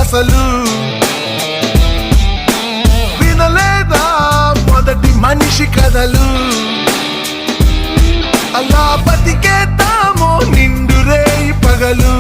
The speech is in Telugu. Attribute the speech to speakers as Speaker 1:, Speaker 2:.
Speaker 1: అసలు వినలేదా మొదటి మనిషి కథలు అలా బతికేద్దామో నిండు రేయి పగలు